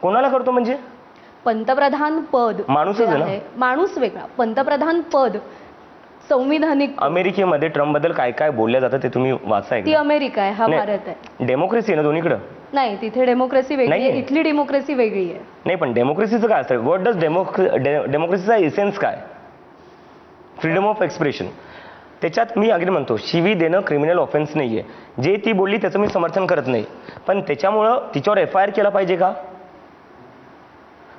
कोणाला करतो म्हणजे? पंतप्रधान पद माणूसच आहे ना? माणूस वेगळा, पंतप्रधान पद संविधानिक. अमेरिकेमध्ये ट्रम्प बद्दल काय काय बोललं जातं ते तुम्ही वाचा ती एकदा. अमेरिका आहे, हा नाही. भारत आहे. डेमोक्रेसी आहे ना दोन्हीकडं. नाही, तिथे डेमोक्रेसी वेगळी आहे, नाहीये. इथली डेमोक्रेसी वेगळी आहे. नाही, पण डेमोक्रेसीचं काय असतं? व्हॉट डज डेमोक्रेसीचा एसेन्स काय? Freedom of expression. त्याच्यात मी अगदी म्हणतो, शिवी देणं क्रिमिनल ऑफेन्स नाहीये. जे ती बोलली त्याचं मी समर्थन करत नाही, पण त्याच्यामुळं तिच्यावर FIR केला पाहिजे का?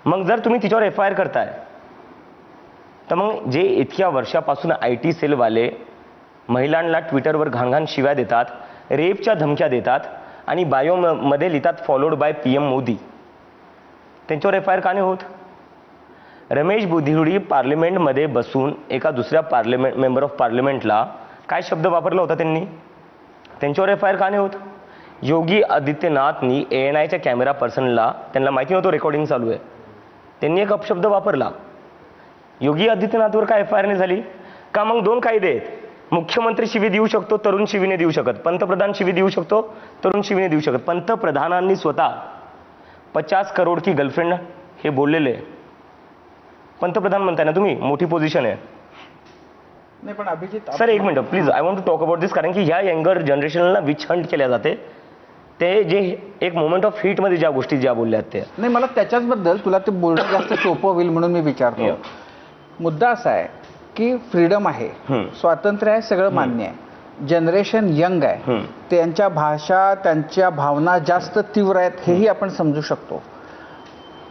मग जर तुम्ही तिच्यावर FIR करताय तर मग जे इतक्या वर्षापासून IT सेलवाले महिलांना ट्विटरवर घाणघाण शिव्या देतात, रेपच्या धमक्या देतात आणि बायोमध्ये लिहितात फॉलोड बाय PM मोदी, त्यांच्यावर FIR का नाही होत? रमेश बुधिवडी पार्लमेंटमध्ये बसून एका दुसऱ्या मेंबर ऑफ पार्लमेंटला काय शब्द वापरला होता त्यांनी, त्यांच्यावर FIR का नाही होत? योगी आदित्यनाथनी ANIच्या कॅमेरा पर्सनला, त्यांना माहिती नव्हतं रेकॉर्डिंग चालू आहे, त्यांनी एक अपशब्द वापरला, योगी आदित्यनाथवर काय FIR नाही झाली का? मग दोन कायदे आहेत, मुख्यमंत्री शिवी देऊ शकतो, तरुण शिवी नाही देऊ शकत. पंतप्रधान शिवी देऊ शकतो, तरुण शिवी नाही देऊ शकत. पंतप्रधानांनी स्वतः 50 करोड की गर्लफ्रेंड हे बोललेले. पंतप्रधान म्हणताय ना तुम्ही, मोठी पोझिशन आहे. नाही पण अभिजित सर एक minute please, I want to talk about this, कारण की ह्या यंगर जनरेशनला विच हंट केल्या जाते. ते जे एक मोमेंट ऑफ हीटमध्ये ज्या गोष्टी ज्या बोलल्या ते नाही, मला त्याच्याचबद्दल तुला ते बोलणं जास्त सोपं होईल म्हणून मी विचारतो. मुद्दा असा आहे की फ्रीडम आहे, स्वातंत्र्य आहे, सगळं मान्य आहे, जनरेशन यंग आहे, त्यांच्या भाषा त्यांच्या भावना जास्त तीव्र आहेत हेही आपण समजू शकतो.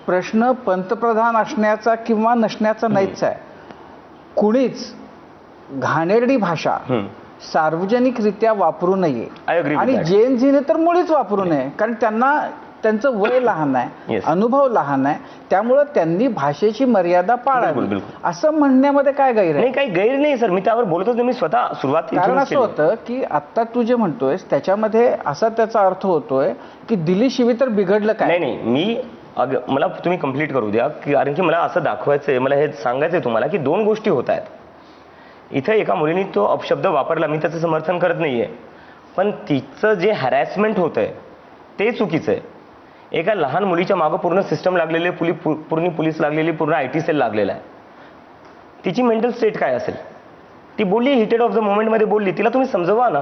प्रश्न पंतप्रधान असण्याचा किंवा नसण्याचा नाहीच आहे. कुणीच घाणेरडी भाषा सार्वजनिकरित्या वापरू नये, आणि जेन झीने तर मुळीच वापरू नये, कारण त्यांचं वय लहान आहे, अनुभव लहान आहे, त्यामुळे त्यांनी भाषेची मर्यादा पाळावी असं म्हणण्यामध्ये काय गैर आहे? नाही, काही गैर नाही सर, मी त्यावर बोलतोच नाही, मी स्वतः सुरुवात. कारण असं होतं की आता तू जे म्हणतोयस त्याच्यामध्ये असा त्याचा अर्थ होतोय की दिली शिवी तर बिघडलं काय? नाही, मी मला तुम्ही कंप्लीट करू द्या, कारण की मला असं दाखवायचंय, मला हे सांगायचंय तुम्हाला की दोन गोष्टी होत आहेत. इथे एका मुलीने तो अपशब्द वापरला, मी त्याचं समर्थन करत नाहीये, पण तिचं जे हॅरॅसमेंट होतंय ते चुकीचं आहे. एका लहान मुलीच्या मागं पूर्ण सिस्टम लागलेली, पूर्ण पोलीस लागलेली, पूर्ण IT सेल लागलेला आहे. तिची मेंटल स्टेट काय असेल? ती बोलली, हिटेड ऑफ द मोमेंटमध्ये बोलली, तिला तुम्ही समजवा ना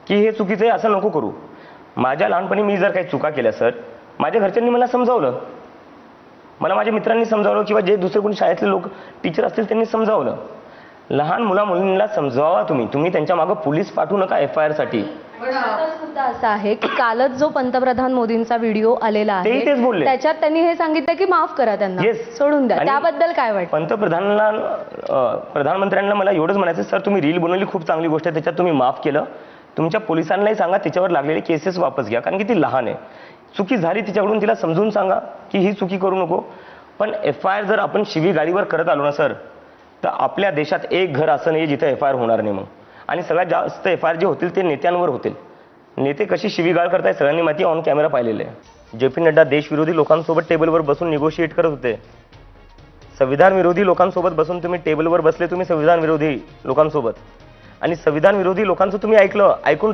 की हे चुकीचं आहे, असं नको करू. माझ्या लहानपणी मी जर काही चुका केल्या सर, माझ्या घरच्यांनी मला समजावलं, मला माझ्या मित्रांनी समजावलं, किंवा जे दुसरे कोणी शाळेतले लोक टीचर असतील त्यांनी समजावलं. लहान मुलींना समजावा तुम्ही त्यांच्या मागे पोलीस पाठवू नका FIR साठी. मुद्दा असा आहे की कालच जो पंतप्रधान मोदींचा व्हिडिओ आलेला आहे त्याच्यात त्यांनी हे सांगितलं की माफ करा त्यांना, सोडून द्या. त्याबद्दल काय वाटतं? प्रधानमंत्र्यांना मला एवढंच म्हणायचं, सर तुम्ही रील बनवली, खूप चांगली गोष्ट आहे, त्याच्यात तुम्ही माफ केलं, तुमच्या पोलिसांनाही सांगा त्याच्यावर लागलेले केसेस वापस घ्या, कारण की ती लहान आहे, चुकी झाली तिच्याकडून, तिला समजून सांगा की ही चुकी करू नको. पण FIR जर आपण शिवी गाडीवर करत आलो ना सर, तर आपल्या देशात एक घर असं नाही जिथे FIR होणार नाही. मग आणि सगळ्यात जास्त FIR जे होतील ते नेत्यांवर होतील. नेते कशी शिवीगाळ करताय सगळ्यांनी माहिती, ऑन कॅमेरा पाहिलेले आहे. JP नड्डा देशविरोधी लोकांसोबत टेबलवर बसून निगोशिएट करत होते. संविधान विरोधी लोकांसोबत बसून तुम्ही टेबलवर बसले, तुम्ही संविधान विरोधी लोकांसोबत, आणि संविधान विरोधी लोकांचं तुम्ही ऐकून